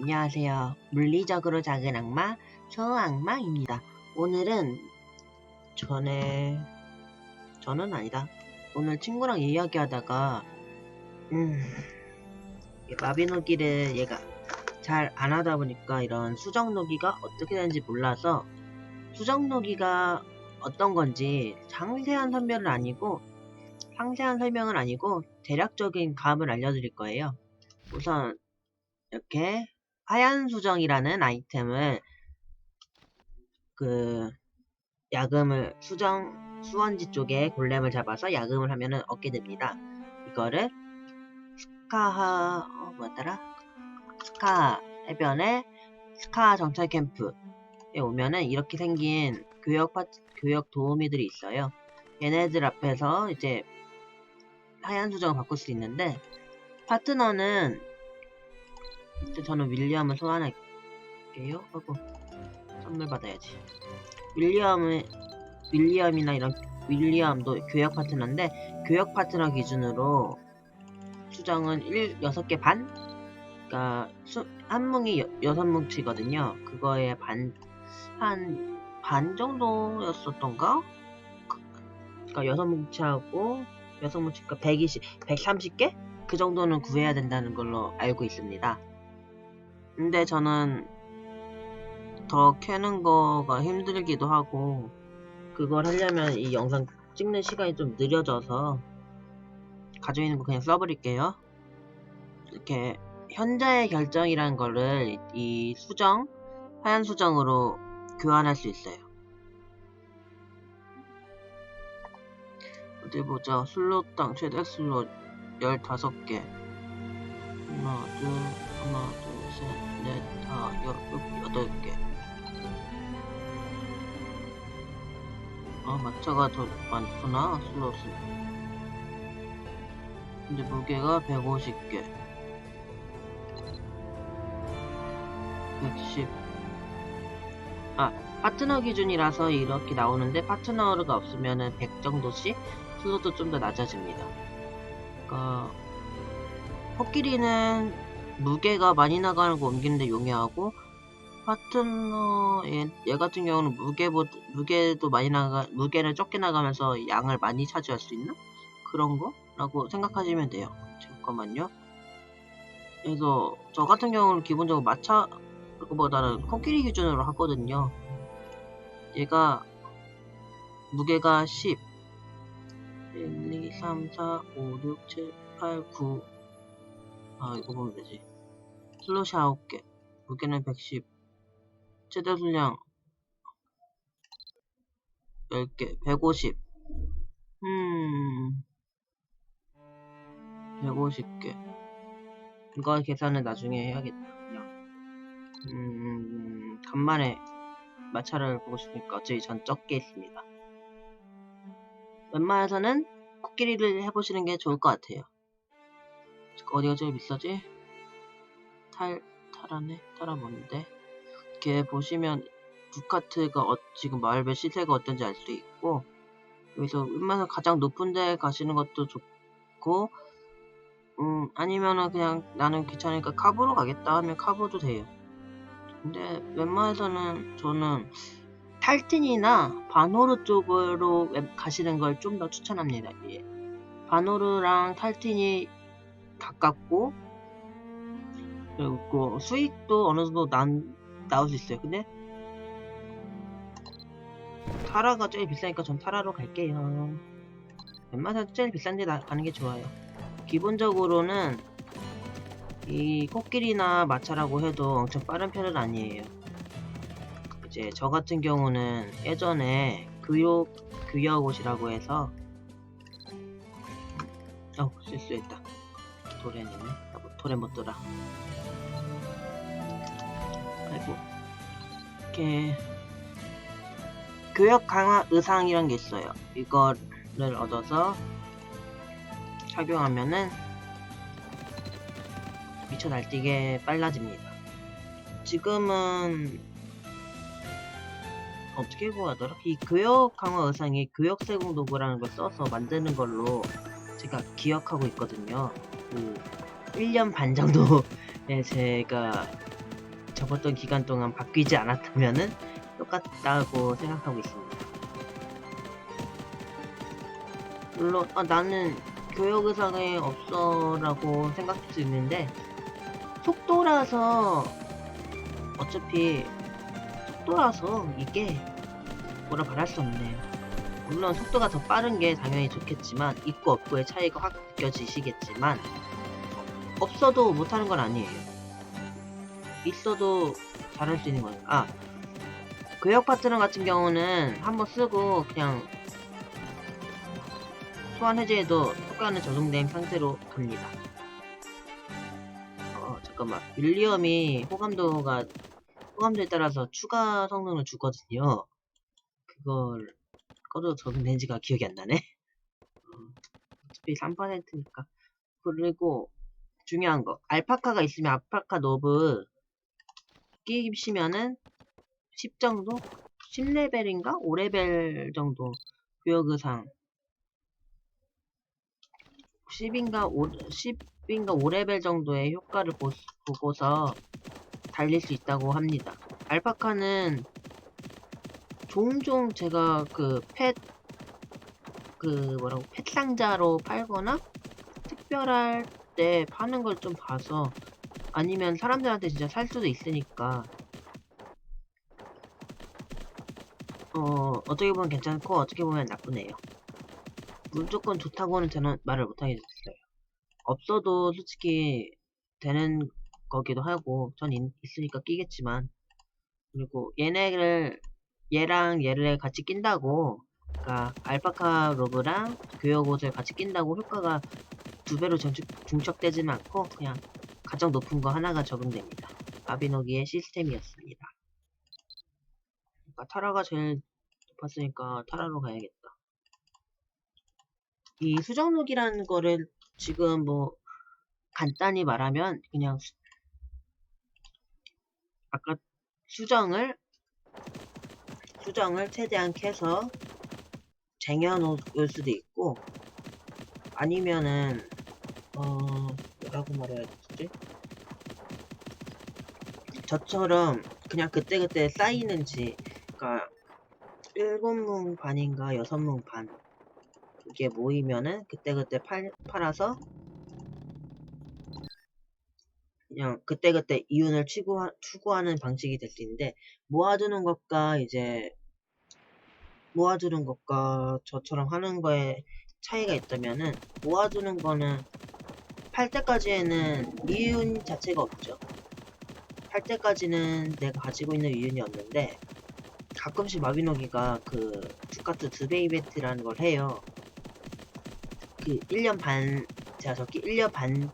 안녕하세요. 물리적으로 작은 악마, 초악마입니다. 오늘은 저는 아니다. 오늘 친구랑 이야기하다가 마비노기를 얘가 잘 안 하다 보니까 이런 수정노기가 어떻게 되는지 몰라서 수정노기가 어떤 건지 상세한 설명은 아니고 대략적인 감을 알려드릴 거예요. 우선 이렇게 하얀 수정이라는 아이템을 야금을 수원지 쪽에 골렘을 잡아서 야금을 하면은 얻게 됩니다. 이거를 스카 해변에 스카 정찰 캠프에 오면은 이렇게 생긴 교역 도우미들이 있어요. 얘네들 앞에서 이제 하얀 수정을 바꿀 수 있는데, 파트너는 저는 윌리엄을 소환할게요. 하고 선물 받아야지. 윌리엄도 교역 파트너인데, 교역 파트너 기준으로 수정은 6개 반? 그니까 한 뭉이 6뭉치거든요. 그거에 한 반 정도였었던가? 그니까 6뭉치하고 6뭉치니까 130개? 그 정도는 구해야 된다는 걸로 알고 있습니다. 근데 저는 더 캐는 거가 힘들기도 하고, 그걸 하려면 이 영상 찍는 시간이 좀 느려져서 가지고 있는 거 그냥 써버릴게요. 이렇게 현자의 결정이란 거를 이 하얀 수정으로 교환할 수 있어요. 어디 보자. 슬롯당 최대 슬롯 15개. 하나, 둘, 셋, 넷, 다, 8개. 마차가 더 많구나, 슬롯은. 근데 무게가 150개. 110. 파트너 기준이라서 이렇게 나오는데, 파트너가 없으면은 100 정도씩 슬롯도 좀 더 낮아집니다. 그러니까 코끼리는 무게가 많이 나가는 거 옮기는데 용이하고, 파트너 얘 같은 경우는 무게를 적게 나가면서 양을 많이 차지할 수 있는 그런 거라고 생각하시면 돼요. 잠깐만요. 그래서 저 같은 경우는 기본적으로 마차보다는 코끼리 기준으로 하거든요. 얘가 무게가 10, 1, 2, 3, 4, 5, 6, 7, 8, 9. 이거 보면 되지. 슬롯이 9개, 무게는 110, 최대 수량 10개, 150. 150개. 이거 계산은 나중에 해야겠다. 그냥. 간만에 마차를 보고 싶으니까 어차피 전 적게 했습니다. 웬만해서는 코끼리를 해보시는 게 좋을 것 같아요. 어디가 제일 비싸지? 타라네? 타라 뭔데? 이렇게 보시면 두카트가 지금 마을별 시세가 어떤지 알 수 있고, 여기서 웬만해서 가장 높은 데 가시는 것도 좋고, 아니면은 그냥 나는 귀찮으니까 카보로 가겠다 하면 카보도 돼요. 근데 웬만해서는 저는 탈틴이나 바노르 쪽으로 가시는 걸 좀 더 추천합니다. 예. 바노르랑 탈틴이 가깝고, 그리고 수익도 어느 정도 나올 수 있어요. 근데 타라가 제일 비싸니까 전 타라로 갈게요. 웬만해서 제일 비싼 데 가는 게 좋아요. 기본적으로는 이 코끼리나 마차라고 해도 엄청 빠른 편은 아니에요. 이제 저 같은 경우는 예전에 교역옷이라고 해서 실수했다. 도렌이네. 도렌 못 돌아. 아이고. 이렇게 교역 강화 의상이란 게 있어요. 이거를 얻어서 착용하면은 미쳐 날뛰게 빨라집니다. 지금은 어떻게 구하더라? 이 교역 강화 의상이 교역 세공 도구라는 걸 써서 만드는 걸로 제가 기억하고 있거든요. 1년 반 정도에 제가 접었던 기간 동안 바뀌지 않았다면은 똑같다고 생각하고 있습니다. 물론 나는 교역 의사가 없어라고 생각할 수 있는데 속도라서 어차피 속도라서 이게 뭐라 말할 수 없네요. 물론 속도가 더 빠른 게 당연히 좋겠지만 있고 없고의 차이가 확 느껴지시겠지만 없어도 못하는 건 아니에요. 있어도 잘할 수 있는 거예요. 교역 파트너 같은 경우는 한번 쓰고 그냥 소환 해제해도 효과는 적용된 상태로 갑니다. 잠깐만. 윌리엄이 호감도에 따라서 추가 성능을 주거든요. 그걸 꺼도 적용된지가 기억이 안 나네. 어차피 3%니까. 그리고 중요한 거. 알파카가 있으면 알파카 노브 끼시면은 10 정도? 10레벨인가? 5레벨 정도 구역의상 10인가 5레벨 정도의 효과를 보고서 달릴 수 있다고 합니다. 알파카는 종종 제가 펫 상자로 팔거나 특별할 때 파는 걸 좀 봐서 아니면 사람들한테 진짜 살 수도 있으니까 어떻게 보면 괜찮고 어떻게 보면 나쁘네요. 무조건 좋다고는 저는 말을 못하게 됐어요. 없어도 솔직히 되는 거기도 하고 전 있으니까 끼겠지만 그리고 얘랑 얘를 같이 낀다고 그러니까 알파카 로브랑 교역 옷을 같이 낀다고 효과가 2배로 중첩되지는 않고 그냥 가장 높은 거 하나가 적용됩니다. 마비노기의 시스템이었습니다. 그러니까 타라가 제일 높았으니까 타라로 가야겠다. 이 수정록이라는 거를 지금 뭐 간단히 말하면 그냥 아까 수정을 최대한 캐서 쟁여놓을 수도 있고 아니면은 뭐라고 말해야 되지? 저처럼 그냥 그때그때 쌓이는지 그러니까 7뭉 반인가 6뭉 반 그게 모이면은 그때그때 팔아서 그냥 그때그때 이윤을 추구하는 방식이 될 수 있는데 모아두는 것과 저처럼 하는 거에 차이가 있다면은 모아두는 거는 팔 때까지에는 이윤 자체가 없죠. 팔 때까지는 내가 가지고 있는 이윤이 없는데 가끔씩 마비노기가 두카트 2배 이벤트라는 걸 해요. 1년 반 제가 적기 1년 반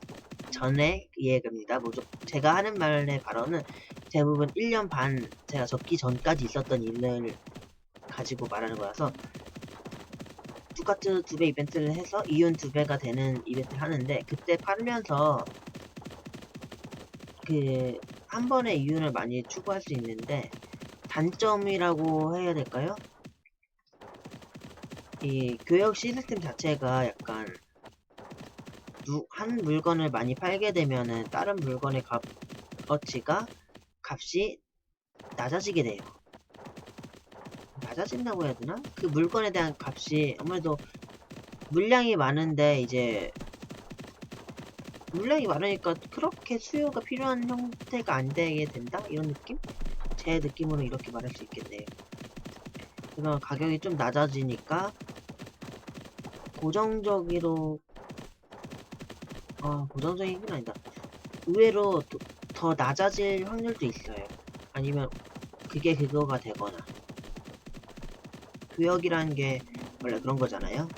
전에 이해갑니다. 제가 하는 말의 발언은 대부분 1년 반 제가 적기 전까지 있었던 일을 가지고 말하는 거라서 두카트 2배 이벤트를 해서 이윤 2배가 되는 이벤트를 하는데 그때 팔면서 한 번에 이윤을 많이 추구할 수 있는데 단점이라고 해야 될까요? 이 교역 시스템 자체가 약간 한 물건을 많이 팔게 되면은 다른 물건의 값이 낮아지게 돼요. 낮아진다고 해야 되나? 그 물건에 대한 값이 아무래도 물량이 많은데 물량이 많으니까 그렇게 수요가 필요한 형태가 안 되게 된다? 이런 느낌? 제 느낌으로 이렇게 말할 수 있겠네요. 그래서 가격이 좀 낮아지니까 고정적인 건 아니다. 의외로 더 낮아질 확률도 있어요. 아니면 그게 그거가 되거나 교역이라는 게 원래 그런 거잖아요.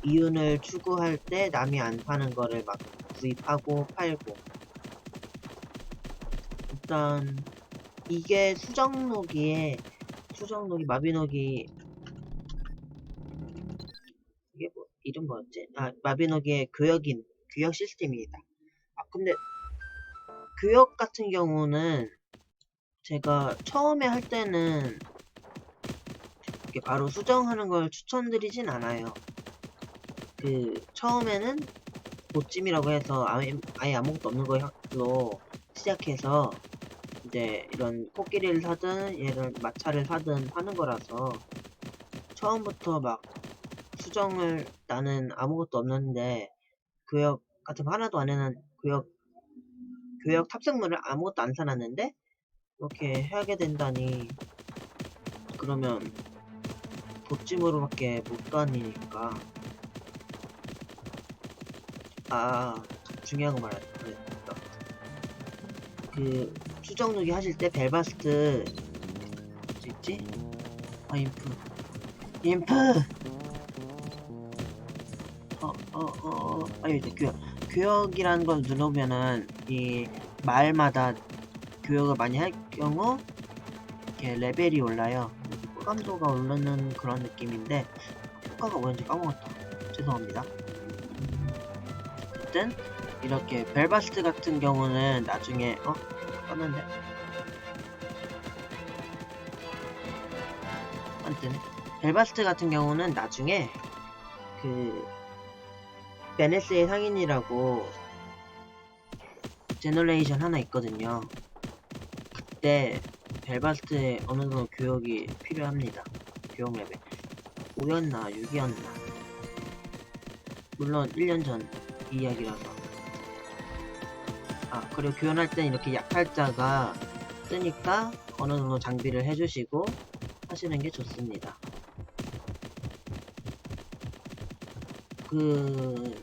이윤을 추구할 때 남이 안 파는 거를 막 구입하고 팔고 일단 이게 마비노기 이게 이름 뭐였지? 마비노기의 교역 시스템입니다. 근데 교역 같은 경우는 제가 처음에 할 때는 이렇게 바로 수정하는 걸 추천드리진 않아요. 처음에는 보찜이라고 해서 아예 아무것도 없는 걸로 시작해서 이제 이런 코끼리를 사든 얘를 마차를 사든 하는 거라서 처음부터 막 수정을 나는 아무것도 없는데 교역 같은 거 하나도 안 해놓은 교역 탑승물을 아무것도 안 사놨는데 이렇게 하게 된다니. 그러면 도찜으로밖에 못 다니니까. 중요한 거 말했다. 그 수정누기 하실 때 벨바스트 어디 있지? 인프 이제 교역이라는 걸 눌러보면은 이 마을마다 교역을 많이 할 경우 이렇게 레벨이 올라요. 호감도가 오르는 그런 느낌인데 효과가 뭔지 까먹었다. 죄송합니다. 어쨌든 이렇게 벨바스트 같은 경우는 나중에 떴는데 안 뜨네. 벨바스트 같은 경우는 나중에 그 베네스의 상인이라고 제너레이션 하나 있거든요. 그때 벨바스트에 어느 정도 교역이 필요합니다. 교역 레벨 5였나 6이었나. 물론 1년 전 이야기라서. 그리고 교환할 땐 이렇게 약탈자가 뜨니까 어느 정도 장비를 해주시고 하시는 게 좋습니다. 그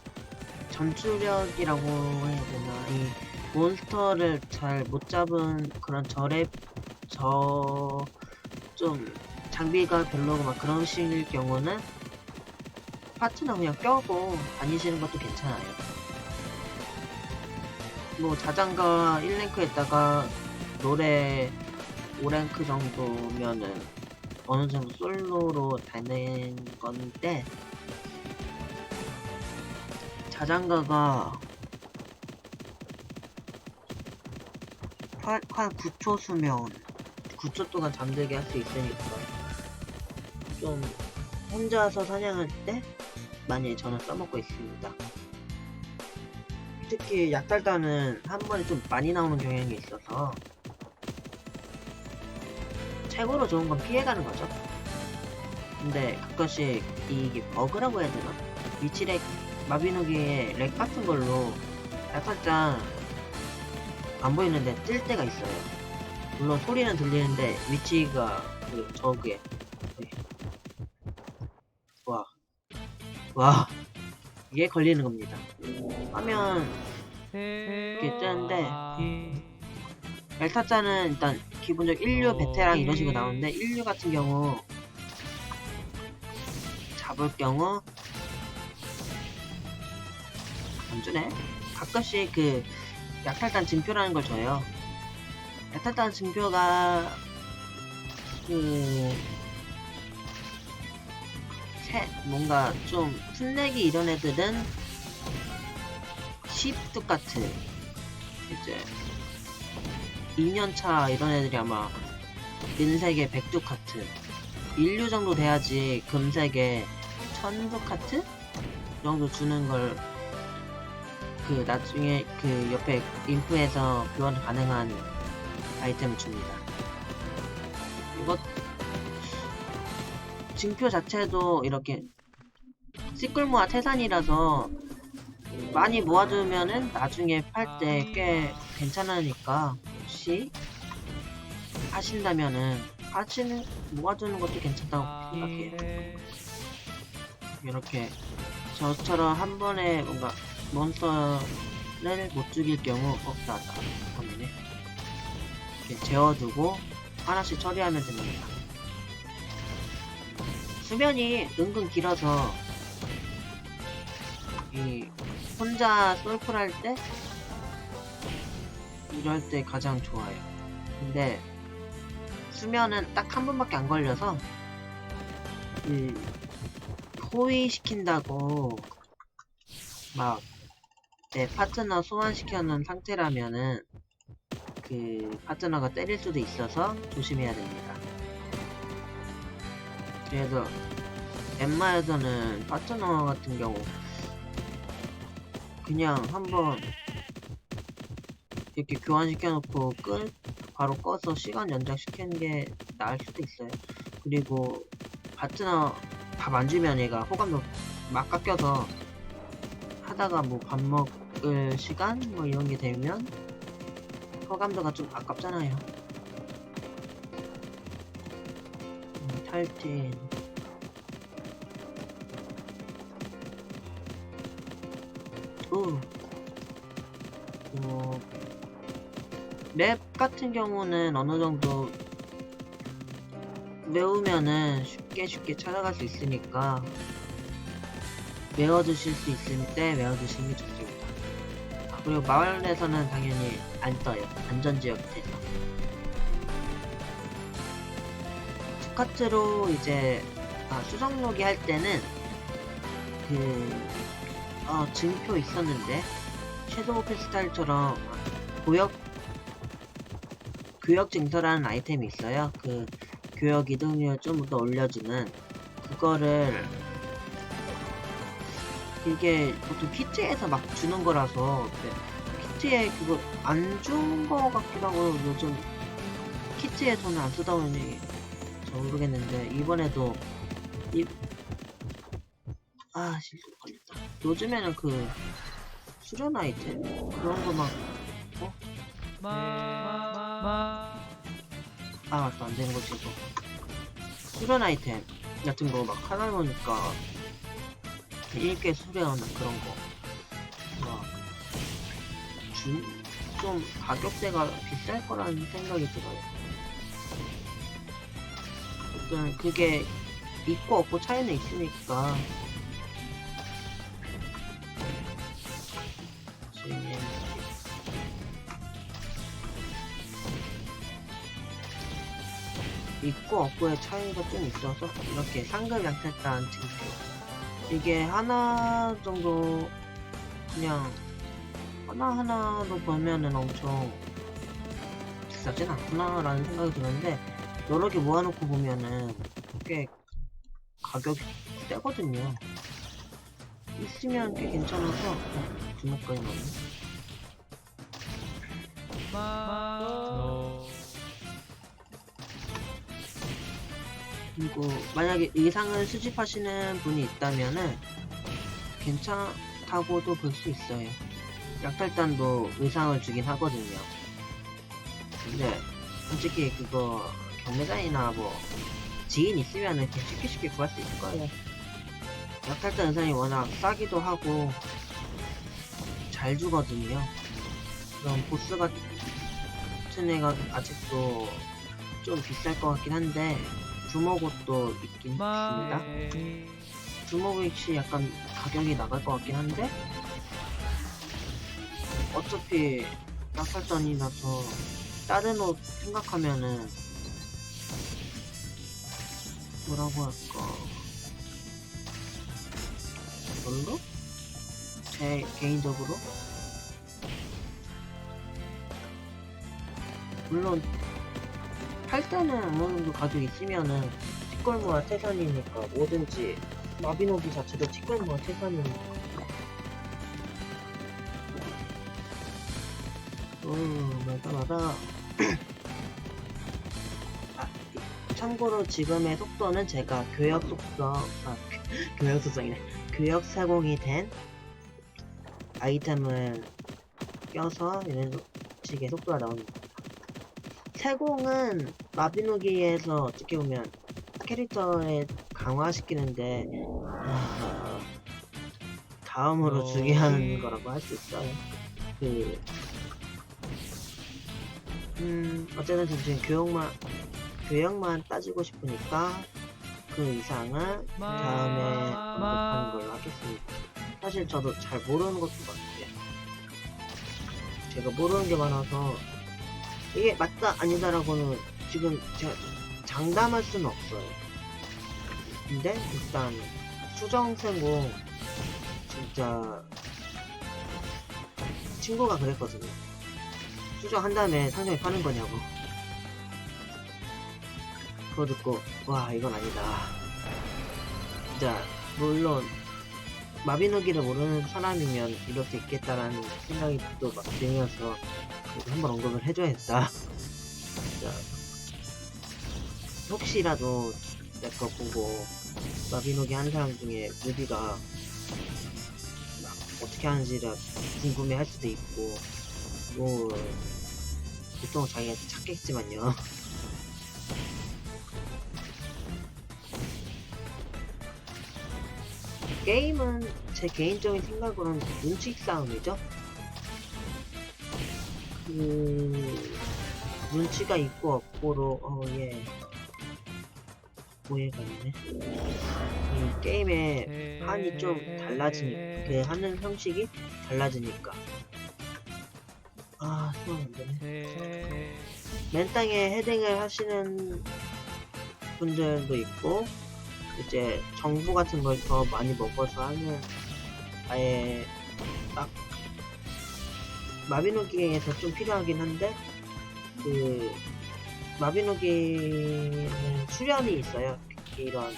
전투력이라고 해야 되나, 이 몬스터를 잘 못 잡은 그런 좀 장비가 별로고 막 그러실 경우는 파트너 그냥 껴고 다니시는 것도 괜찮아요. 뭐 자장가 1랭크에다가 노래 5랭크 정도면은 어느 정도 솔로로 다니는 건데, 자장가가 한 9초 수면 9초 동안 잠들게 할 수 있으니까 좀 혼자서 사냥할 때 많이 저는 써먹고 있습니다. 특히 약탈단은 한 번에 좀 많이 나오는 경향이 있어서 최고로 좋은 건 피해가는 거죠. 근데 가끔씩 이게 버그라고 해야 되나? 위치렉, 마비노기의 렉 같은 걸로 약탈단 안 보이는데 뜰 때가 있어요. 물론 소리는 들리는데 위치가 그 저기에 와 이게 걸리는 겁니다. 하면 이렇게 뜨는데, 델타자는 일단 기본적 1류 베테랑 이런 식으로 나오는데 1류 같은 경우 잡을 경우 안 주네? 가끔씩 그 약탈단 증표라는 걸 줘요. 약탈단 증표가 뭔가 좀 풋내기 이런 애들은 10뚝 같은, 이제 2년차 이런 애들이 아마 은색의 100뚝 카트, 1류 정도 돼야지 금색의 1000뚝 카트 정도 주는 걸, 그 나중에 그 옆에 인프에서 교환 가능한 아이템을 줍니다. 이것 징표 자체도 이렇게 시끌모아 태산이라서 많이 모아두면은 나중에 팔 때 꽤 괜찮으니까, 혹시 하신다면은 같이 모아두는 것도 괜찮다고 생각해요. 이렇게 저처럼 한 번에 뭔가 몬스터를 못 죽일 경우 나왔다. 잠깐만요. 이렇게 재워두고 하나씩 처리하면 됩니다. 수면이 은근 길어서 이 혼자 솔플 할 때 이럴 때 가장 좋아요. 근데 수면은 딱 한 번밖에 안 걸려서 포위시킨다고 막 내 파트너 소환시켜 놓은 상태라면은 그 파트너가 때릴 수도 있어서 조심해야 됩니다. 그래서 엠마에서는 파트너 같은 경우 그냥 한번 이렇게 교환시켜놓고 바로 꺼서 시간 연장시키는 게 나을 수도 있어요. 그리고 파트너 밥 안 주면 얘가 호감도 막 깎여서 하다가 뭐 밥 먹을 시간 뭐 이런 게 되면 호감도가 좀 아깝잖아요. 탈진. 맵 같은 경우는 어느 정도 외우면은 쉽게 찾아갈 수 있으니까 외워두실 수 있을 때 외워두시는 게 좋습니다. 그리고 마을에서는 당연히 안 떠요. 안전지역 밑에서. 스카트로 이제 수정로기 할 때는 증표 있었는데 섀도우 페스탈처럼 교역 증서라는 아이템이 있어요. 그 교역 이동률을 좀 더 올려주는 그거를 이게 보통 키트에서 막 주는 거라서 키트에 그거 안 준 거 같기도 하고 요즘 키트에 돈을 안 쓰다 보니 잘 모르겠는데 이번에도 실수 걸렸다. 요즘에는 그 수련 아이템 그런 거 막 맞다 안 되는 거지 이거. 수련 아이템 같은 거 막 하다 보니까 1개 수련 그런 거 좀 가격대가 비쌀 거라는 생각이 들어요. 일단 그게 있고 없고 차이는 있으니까 있고 없고의 차이가 좀 있어서 이렇게 상급 양탈단 증표 이게 하나 정도 그냥 하나하나로 보면은 엄청 비싸진 않구나 라는 생각이 드는데 여러 개 모아놓고 보면은 꽤 가격이 세거든요. 있으면 꽤 괜찮아서 주목가에 넣네. 그리고 만약에 의상을 수집하시는 분이 있다면은 괜찮다고도 볼 수 있어요. 약탈단도 의상을 주긴 하거든요. 근데 솔직히 그거 경매장이나 뭐 지인 있으면은 쉽게 구할 수 있을 거예요. 약탈단 의상이 워낙 싸기도 하고 잘 주거든요. 그럼 보스 같은 애가 아직도 좀 비쌀 것 같긴 한데 주먹옷도 있긴 있습니다. 주먹옷이 약간 가격이 나갈 것 같긴 한데 어차피 약탈단이라서 다른 옷 생각하면은 뭐라고 할까 별로? 제 개인적으로 물론 팔 때는 어느 정도 가격이 있으면은 티끌모아 태산이니까 뭐든지 마비노기 자체도 티끌모아 태산이니까 맞아 참고로 지금의 속도는 제가 교역 사공이 된 아이템을 껴서 이런 식의 속도가 나옵니다. 세공은 마비노기에서 어떻게 보면 캐릭터에 강화시키는데 다음으로 중요한 거라고 할 수 있어요. 어쨌든 지금 교역만 따지고 싶으니까 그 이상은 다음에 언급하는 걸로 하겠습니다. 사실 저도 잘 모르는 것도 많은데 제가 모르는 게 많아서 이게 맞다 아니다라고는 지금 제가 장담할 수는 없어요. 근데 일단 수정세고 진짜 친구가 그랬거든요. 수정한 다음에 상점에 파는 거냐고. 그거 듣고 와 이건 아니다. 진짜 물론 마비노기를 모르는 사람이면 이럴 수 있겠다라는 생각이 또 막 들면서 한번 언급을 해줘야겠다. 진짜 혹시라도 내 거 보고 마비노기 하는 사람 중에 무비가 막 어떻게 하는지를 궁금해 할 수도 있고, 뭐 보통 자기가 찾겠지만요. 게임은 제 개인적인 생각으로는 눈치 싸움이죠. 눈치가 있고 없고로 오해가 있네. 이 게임의 판이 좀 달라지니까, 그 하는 형식이 달라지니까. 수업 안 되네. 맨땅에 헤딩을 하시는 분들도 있고, 이제 정보 같은 걸 더 많이 먹어서 하는, 아예 딱 마비노기에서 좀 필요하긴 한데, 그 마비노기는 수련이 있어요. 이런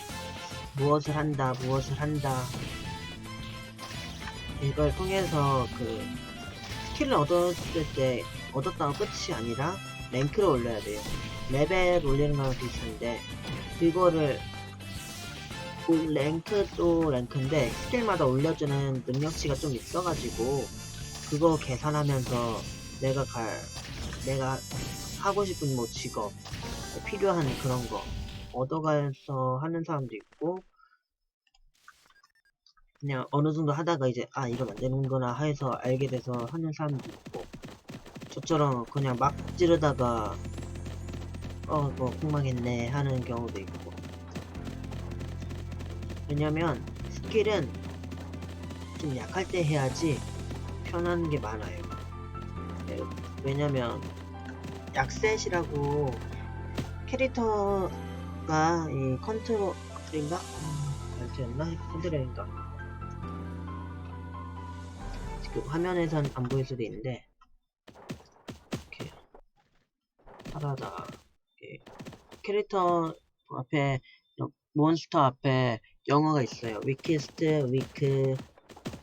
무엇을 한다 이걸 통해서 그 스킬을 얻었을 때 얻었다고 끝이 아니라 랭크를 올려야 돼요. 레벨 올리는 거랑 비슷한데, 그거를 랭크도 랭크인데 스킬마다 올려주는 능력치가 좀 있어가지고, 그거 계산하면서 내가 하고 싶은 뭐 직업, 필요한 그런 거 얻어가서 하는 사람도 있고, 그냥 어느 정도 하다가 이제 이건 안 되는구나 해서 알게 돼서 하는 사람도 있고, 저처럼 그냥 막 지르다가 뭐 폭망했네 하는 경우도 있고. 왜냐면 스킬은 좀 약할 때 해야지 편한 게 많아요. 왜냐면 약셋이라고 캐릭터가 이 컨트롤인가? 알트였나? 컨트롤인가? 지금 화면에선 안 보일 수도 있는데, 이렇게 하다가 캐릭터 앞에, 몬스터 앞에 영어가 있어요. 위키스트, 위크,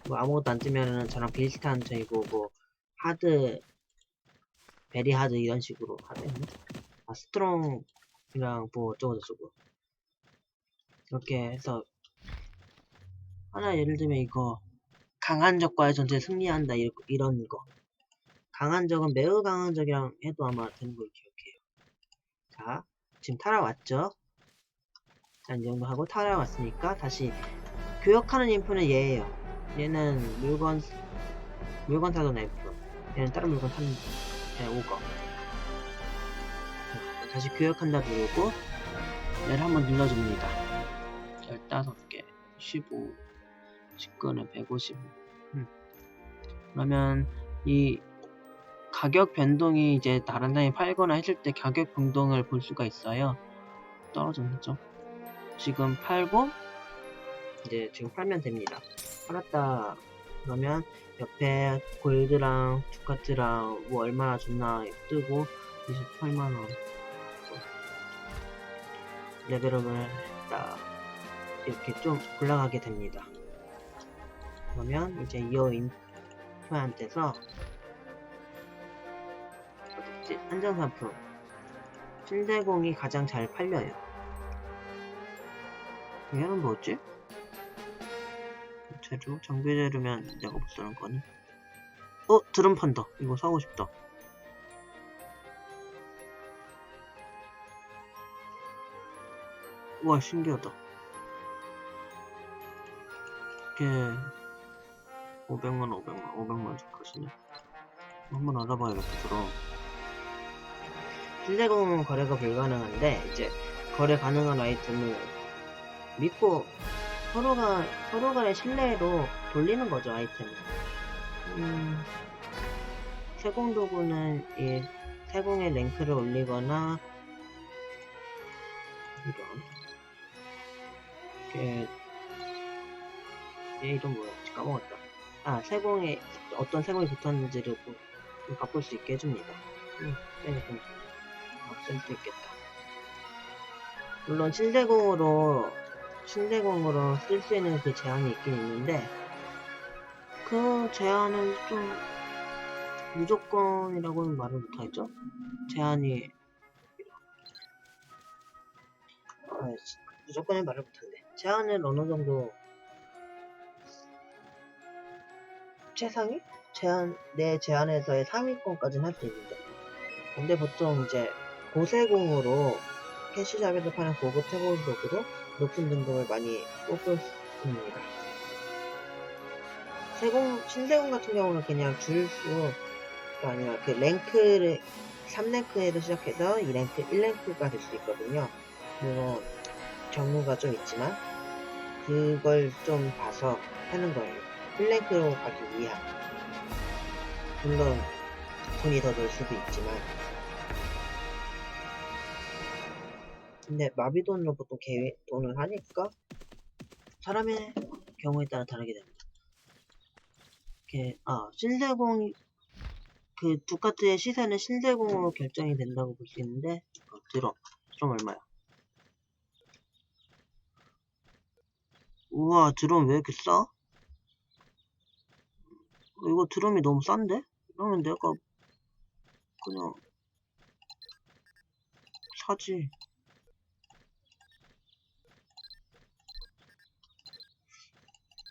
뭐 아무것도 안 뜨면은 저랑 비슷한 저이고, 뭐 하드, 베리 하드 이런 식으로 하드였나? 스트롱이랑 뭐 어쩌고저쩌고 이렇게 해서, 하나 예를 들면 이거 강한 적과의 전투에 승리한다, 이런 거. 강한 적은 매우 강한 적이랑 해도 아마 되는 걸 기억해요. 자, 지금 타라왔죠? 자, 이 정도 하고 타라왔으니까 다시 교역하는 인프는 얘예요. 얘는 물건 사던 인프. 얘는 다른 물건 타는 오거. 다시 교역한다 누르고 얘를 한번 눌러줍니다. 15개, 15, 19는 155. 그러면 이 가격 변동이 이제 다른 사람이 팔거나 했을 때 가격 변동을 볼 수가 있어요. 떨어졌죠? 지금 팔고, 이제 지금 팔면 됩니다. 팔았다 그러면 옆에 골드랑 두카트랑 뭐 얼마나 줬나 뜨고 28만원 레벨업을 했다, 이렇게 좀 올라가게 됩니다. 그러면 이제 이어 인프한테서 어딨지? 한정상품 신대공이 가장 잘 팔려요. 얘는 뭐지? 재료? 장비 재료면 내가 못 사는 거니? 드럼 판다. 이거 사고 싶다. 우와, 신기하다. 이게 500만 족하시네. 한번 알아봐야겠다. 그럼 신대공은 거래가 불가능한데, 이제 거래 가능한 아이템을 믿고 서로 간의 신뢰로 돌리는 거죠, 아이템을. 세공 도구는 이 세공의 랭크를 올리거나, 이런 얘 이름 뭐였지? 까먹었다. 세공에 어떤 세공이 붙었는지를 바꿀 수 있게 해줍니다. 좀 없앨 수 있겠다. 물론 신대공으로 쓸 수 있는 그 제한이 있긴 있는데, 그 제한은 좀 무조건이라고는 말을 못하겠죠? 제한이 무조건을 말을 못하는데 제한을 어느 정도 최상위? 내 제한에서의 상위권까지는 할 수 있는데 근데 보통 이제 고세공으로 캐시샵에서 파는 고급 태고록으로 높은 등급을 많이 뽑습니다. 신세공 같은 경우는 그냥 줄수가 아니라 그 랭크를 3랭크에도 시작해서 2랭크, 1랭크가 될 수 있거든요. 물론 경우가 좀 있지만 그걸 좀 봐서 하는 거예요. 1랭크로 가기 위한. 물론 돈이 더 들 수도 있지만 근데 마비돈으로 보통 돈을 하니까 사람의 경우에 따라 다르게 됩니다. 신세공 그 두카트의 시세는 신세공으로 결정이 된다고 볼 수 있는데 드럼 얼마야? 우와 드럼 왜 이렇게 싸? 이거 드럼이 너무 싼데? 그러면 내가 그냥 사지.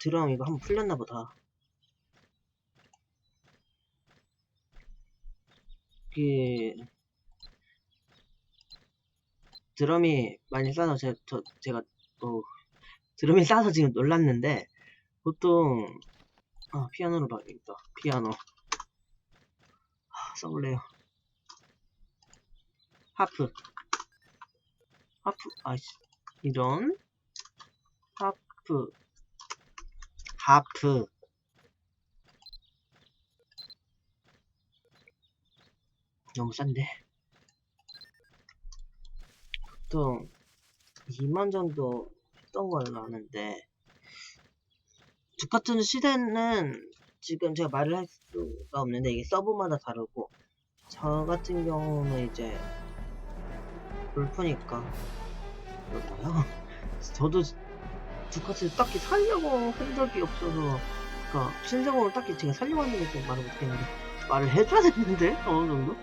드럼 이거 한번 풀렸나 보다. 드럼이 많이 싸서 제가 드럼이 싸서 지금 놀랐는데 보통 피아노로 봐야겠다. 피아노 써볼래요. 하프 이런 하프 너무 싼데 보통 2만 정도 했던 걸로 아는데 두카트 시대는 지금 제가 말을 할 수가 없는데 이게 서브마다 다르고 저 같은 경우는 이제 골프니까 그럴까요? 저도 두카트 딱히 살려고 한 적이 없어서 그러니까 신세공을 딱히 제가 살려고 하는 게 말을 못했는데 말을 해줘야 되는데 어느 정도?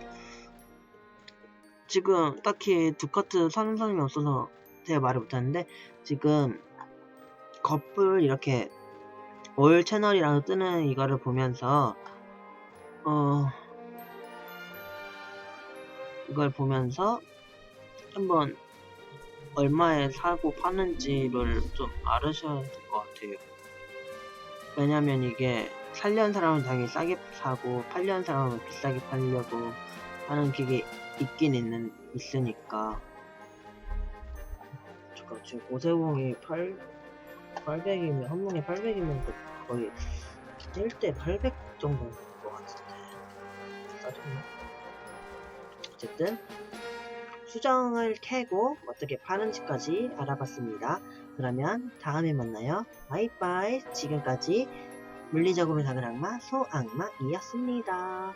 지금 딱히 두카트 사는 사람이 없어서 제가 말을 못하는데 지금 거플 이렇게 올 채널이라고 뜨는 이거를 보면서 이걸 보면서 한번 얼마에 사고 파는지를 좀 알으셔야 될 것 같아요. 왜냐면 이게 살려는 사람은 당연히 싸게 사고 팔려는 사람은 비싸게 팔려고 하는 게 있긴 있으니까 잠깐 지금 고세공이 800이면 한 명에 800이면 거의 1대 800 정도인 것 같은데 싸졌나? 어쨌든 수정을 캐고 어떻게 파는지까지 알아봤습니다. 그러면 다음에 만나요. 바이바이. 지금까지 물리적으로 작은 악마 소악마이었습니다.